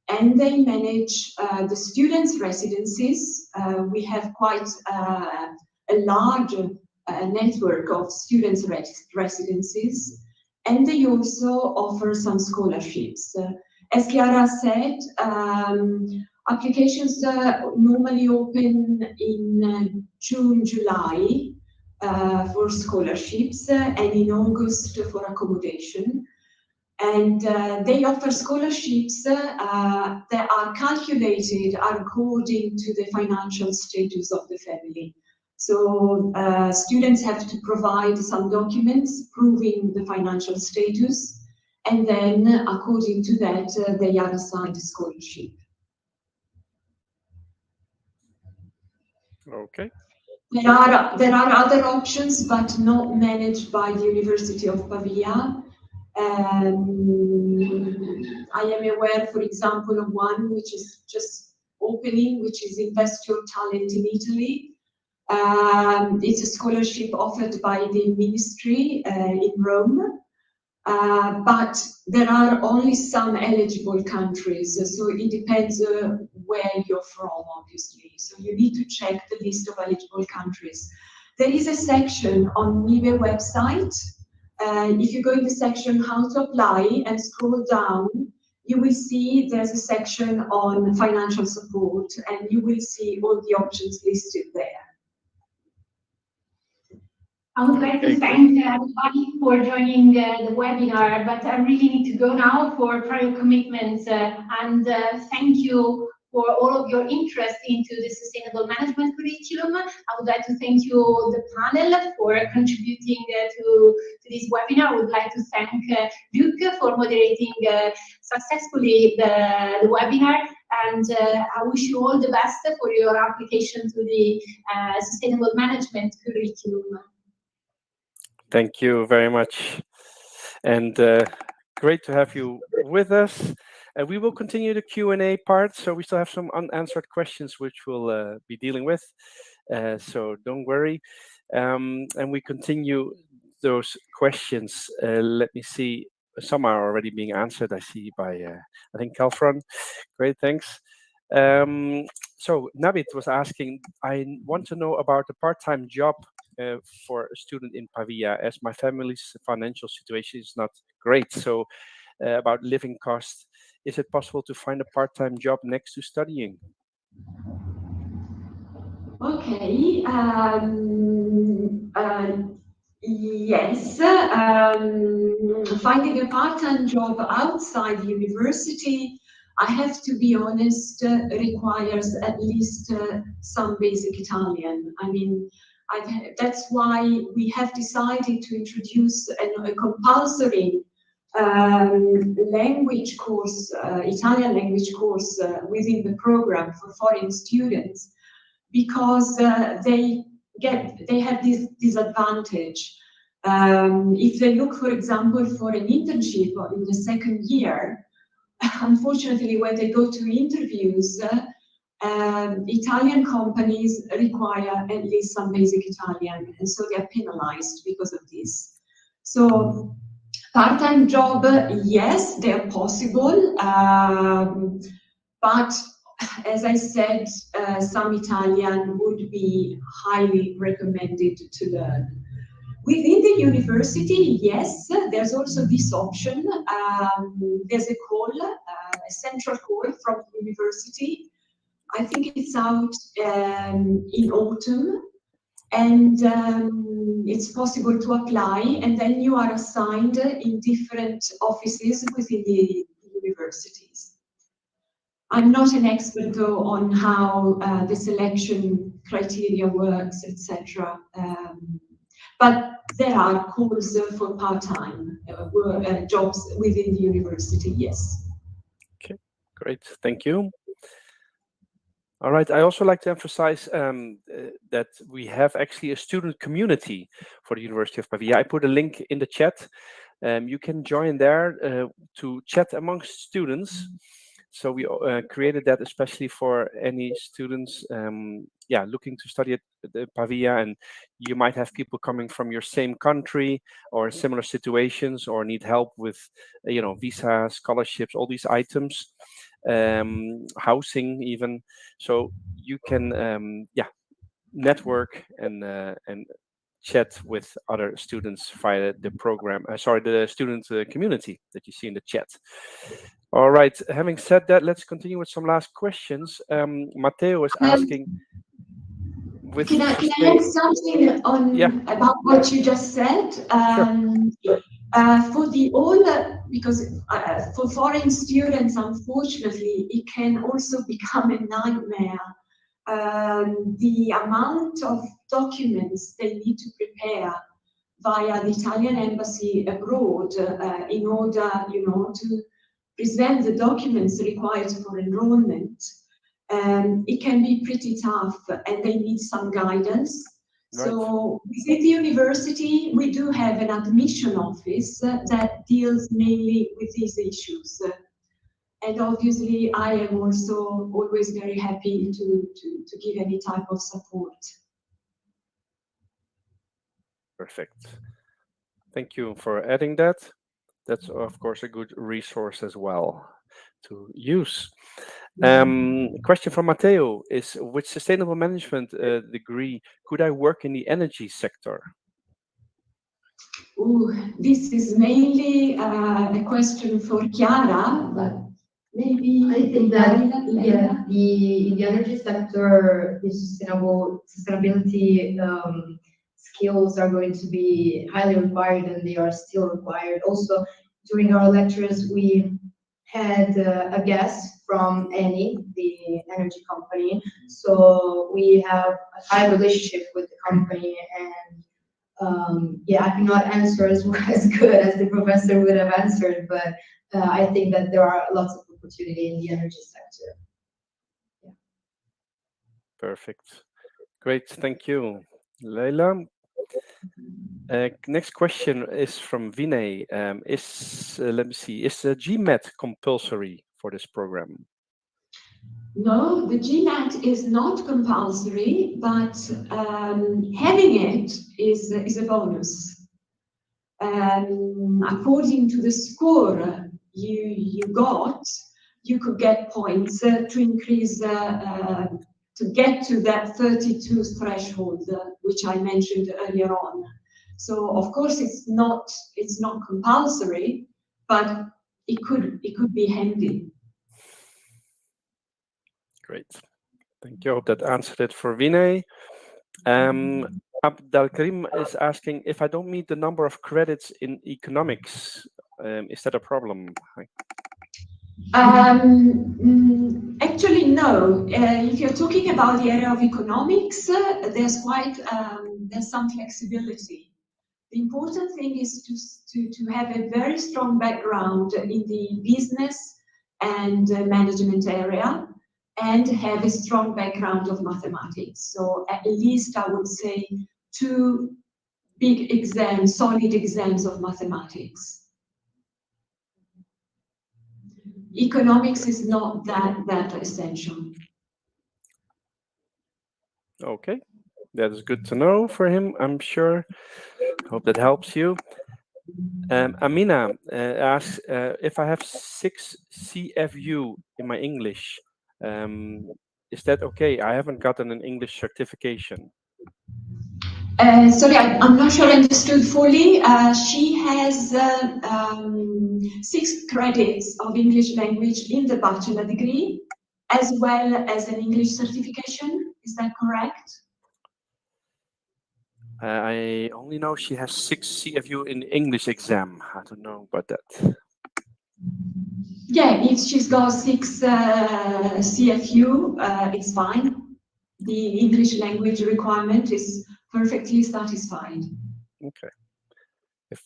and they manage the students' residencies. We have quite a large network of students' residencies, and they also offer some scholarships. As Chiara said, applications normally open in June, July for scholarships, and in August for accommodation. And they offer scholarships that are calculated according to the financial status of the family. So students have to provide some documents proving the financial status, and then according to that, they are assigned a scholarship. Okay. There are other options, but not managed by the University of Pavia. I am aware, for example, of one which is just opening, which is Invest Your Talent in Italy. It's a scholarship offered by the ministry in Rome. But there are only some eligible countries, so it depends where you're from, obviously. So you need to check the list of eligible countries. There is a section on MIBE website. If you go in the section How to Apply and scroll down, you will see there's a section on financial support, and you will see all the options listed there. I would like to thank everybody for joining the webinar, but I really need to go now for prior commitments. And thank you for all of your interest into the sustainable management curriculum. I would like to thank you, the panel, for contributing to this webinar. I would like to thank Luc for moderating successfully the webinar. And I wish you all the best for your application to the sustainable management curriculum. Thank you very much. And great to have you with us. We will continue the Q&A part, so we still have some unanswered questions which we'll be dealing with. So don't worry. And we continue those questions. Let me see. Some are already being answered, I see, by, I think, Kalfran. Great, thanks. So Nabit was asking, I want to know about the part-time job for a student in Pavia, as my family's financial situation is not great. So about living costs, is it possible to find a part-time job next to studying? Okay. Yes. Finding a part-time job outside university, I have to be honest, requires at least some basic Italian. I mean, that's why we have decided to introduce a compulsory language course, Italian language course within the program for foreign students, because they have this disadvantage. If they look, for example, for an internship in the second year, unfortunately, when they go to interviews, Italian companies require at least some basic Italian, and so they are penalized because of this. So part-time job, yes, they are possible, but as I said, some Italian would be highly recommended to learn. Within the university, yes, there's also this option. There's a call, a central call from the university. I think it's out in autumn, and it's possible to apply, and then you are assigned in different offices within the universities. I'm not an expert though on how the selection criteria works, etc. But there are calls for part-time jobs within the university, yes. Okay, great, thank you. All right, I also like to emphasize that we have actually a student community for the University of Pavia. I put a link in the chat. You can join there to chat amongst students. So we created that especially for any students, looking to study at the Pavia, and you might have people coming from your same country or similar situations, or need help with, visa, scholarships, all these items, housing even. So you can, network and chat with other students via the program. The student community that you see in the chat. All right. Having said that, let's continue with some last questions. Matteo is asking. Can I add something on about what you just said? For the older, because for foreign students, unfortunately, it can also become a nightmare. The amount of documents they need to prepare via the Italian embassy abroad in order, to present the documents required for enrollment, it can be pretty tough, and they need some guidance. Right. So within the university, we do have an admission office that deals mainly with these issues. And obviously, I am also always very happy to give any type of support. Perfect. Thank you for adding that. That's, of course, a good resource as well to use. Question from Matteo is, with sustainable management degree, could I work in the energy sector? Ooh, this is mainly a question for Chiara, but maybe I think that in the energy sector, the sustainability skills are going to be highly required, and they are still required. Also, during our lectures, we had a guest from Eni, the energy company. So we have a high relationship with the company, and I cannot answer as good as the professor would have answered, but I think that there are lots of opportunity in the energy sector. Yeah. Perfect. Great. Thank you, Leila. Next question is from Vinay. Let me see. Is GMAT compulsory for this program? No, the GMAT is not compulsory, but having it is a bonus. According to the score you got, you could get points to increase, to get to that 32 threshold, which I mentioned earlier on. So of course it's not compulsory, but it could be handy. Great. Thank you. I hope that answered it for Vinay. Abdelkarim is asking, if I don't meet the number of credits in economics, is that a problem? Actually, no. If you're talking about the area of economics, there's some flexibility. The important thing is to have a very strong background in the business and management area, and have a strong background of mathematics. So at least I would say 2 big exams, solid exams of mathematics. Economics is not that essential. Okay, that is good to know for him, I'm sure. Hope that helps you. Amina asks, if I have 6 CFU in my English, is that okay? I haven't gotten an English certification. Sorry, I'm not sure I understood fully. She has 6 credits of English language in the bachelor degree, as well as an English certification. Is that correct? I only know she has 6 CFU in the English exam. I don't know about that. Yeah, if she's got 6 CFU, it's fine. The English language requirement is perfectly satisfied. Okay. If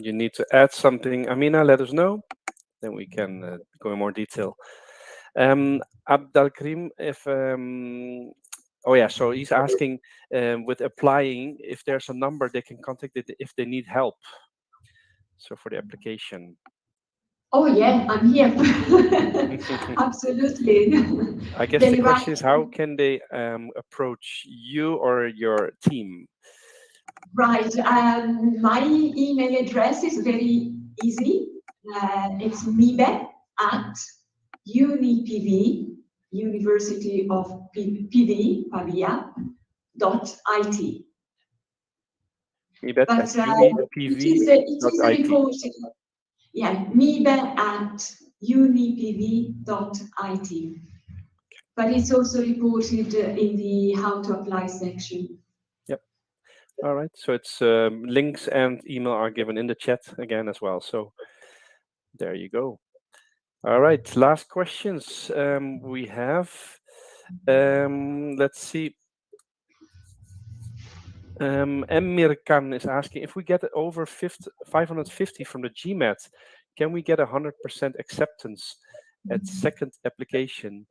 you need to add something, Amina, let us know. Then we can go in more detail. Abdelkarim, so he's asking with applying if there's a number they can contact it if they need help. So for the application. Oh yeah, I'm here. Absolutely. I guess They the question write- is, how can they approach you or your team? Right. My email address is very easy. It's mibe@UniPV, University of Pavia, .it. Mibet But at it is a unipv.it. report. Yeah, mibe@unipv.it. But it's also reported in the how to apply section. Yep. All right. So it's links and email are given in the chat again as well. So there you go. All right. Last questions we have. Let's see. Emir Khan is asking, if we get over 550 from the GMAT, can we get 100% acceptance at second application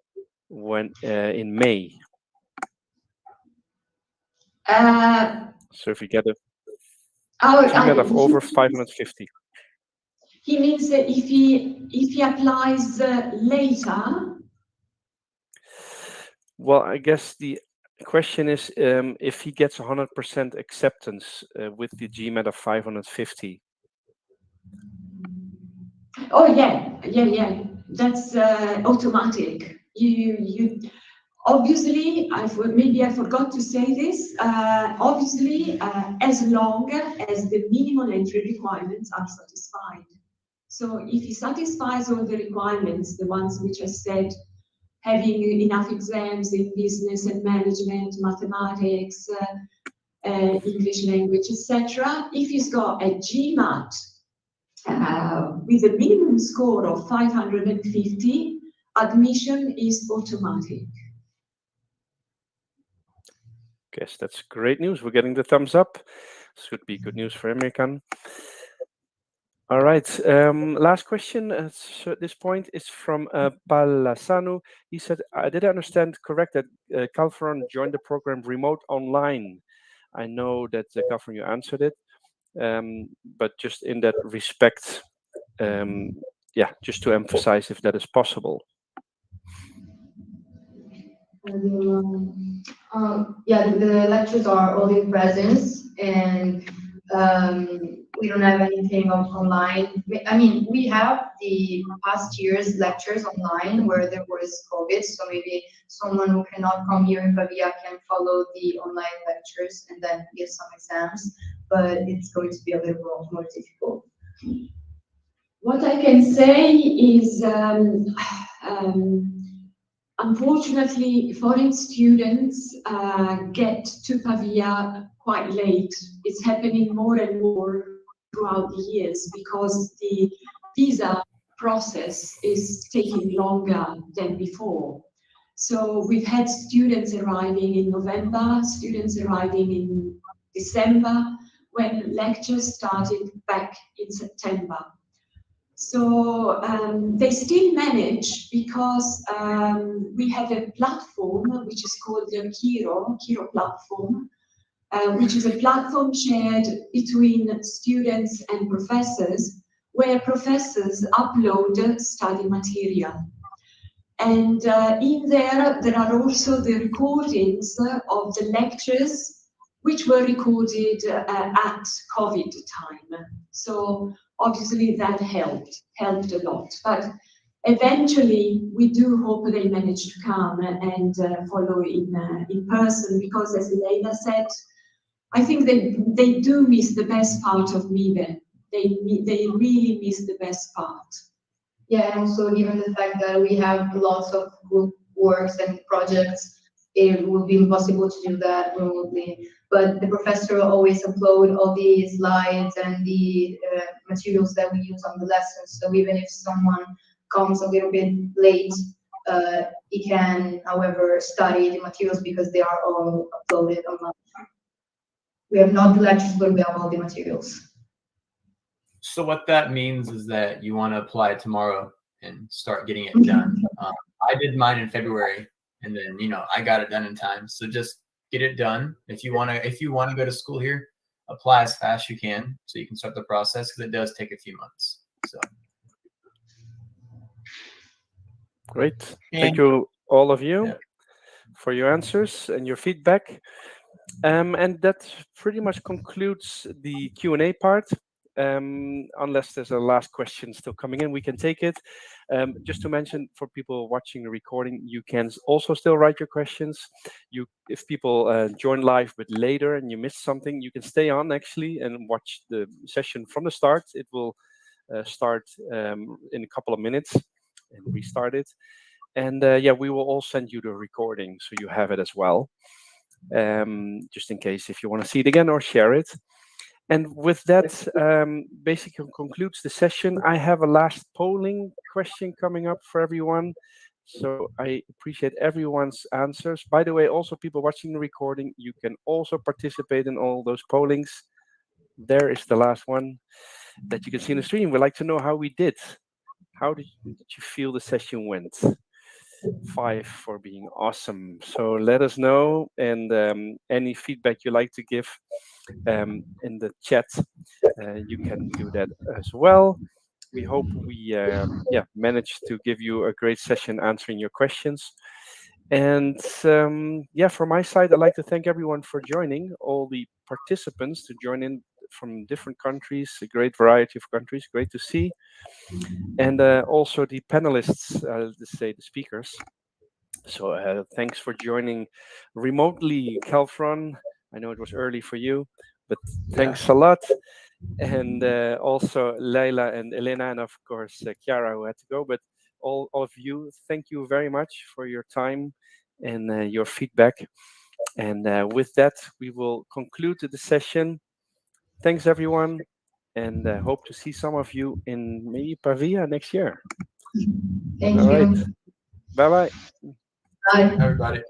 when in May? So if we get a GMAT of over 550. He means that if he applies later. Well, I guess the question is if he gets 100% acceptance with the GMAT of 550. Oh yeah. That's automatic. You obviously, maybe I forgot to say this. Obviously, as long as the minimum entry requirements are satisfied. So if he satisfies all the requirements, the ones which I said, having enough exams in business and management, mathematics, English language, etc. If he's got a GMAT with a minimum score of 550, admission is automatic. Guess that's great news. We're getting the thumbs up. Should be good news for American. All right. Last question at this point is from Palasanu. He said, did I understand correct that Calfron joined the program remote online? I know that Calfron, you answered it, but just in that respect, just to emphasize if that is possible. The lectures are all in presence, and we don't have anything online. I mean, we have the past year's lectures online where there was COVID, so maybe someone who cannot come here in Pavia can follow the online lectures and then give some exams, but it's going to be a little more difficult. What I can say is, unfortunately, foreign students get to Pavia quite late. It's happening more and more throughout the years because the visa process is taking longer than before. So we've had students arriving in November, students arriving in December, when lectures started back in September. So they still manage because we have a platform which is called the Kiro platform, which is a platform shared between students and professors, where professors upload study material. And in there are also the recordings of the lectures which were recorded at COVID time. So obviously that helped a lot. But eventually we do hope they manage to come and follow in person, because as Leila said, I think they do miss the best part of MIBE. They really miss the best part. Yeah, and also given the fact that we have lots of group works and projects, it would be impossible to do that remotely. But the professor will always upload all the slides and the materials that we use on the lessons. So even if someone comes a little bit late, he can, however, study the materials because they are all uploaded online. We have not the lectures, but we have all the materials. So what that means is that you want to apply tomorrow and start getting it done. I did mine in February, and then I got it done in time. So just get it done. If you want to go to school here, apply as fast as you can so you can start the process, because it does take a few months. So Great. Thank you, all of you, for your answers and your feedback. And that pretty much concludes the Q&A part. Unless there's a last question still coming in, we can take it. Just to mention for people watching the recording, you can also still write your questions. If people join live but later and you missed something, you can stay on actually and watch the session from the start. It will start in a couple of minutes and restart it. And yeah, we will all send you the recording so you have it as well. Just in case if you want to see it again or share it. And with that, basically concludes the session. I have a last polling question coming up for everyone. So I appreciate everyone's answers. By the way, also people watching the recording, you can also participate in all those pollings. There is the last one that you can see in the stream. We'd like to know how we did. How did you feel the session went? 5 for being awesome. So let us know, and any feedback you like to give in the chat, you can do that as well. We hope we managed to give you a great session answering your questions. And yeah, from my side, I'd like to thank everyone for joining, all the participants to join in from different countries, a great variety of countries, great to see. And also the panelists, let's say the speakers. So thanks for joining remotely, Kelfron. I know it was early for you, but thanks a lot. And also Leila and Elena, and of course Chiara, who had to go. But all of you, thank you very much for your time and your feedback. And with that, we will conclude the session. Thanks, everyone, and hope to see some of you in maybe Pavia next year. Thank All you. right. Bye-bye. Bye. Everybody.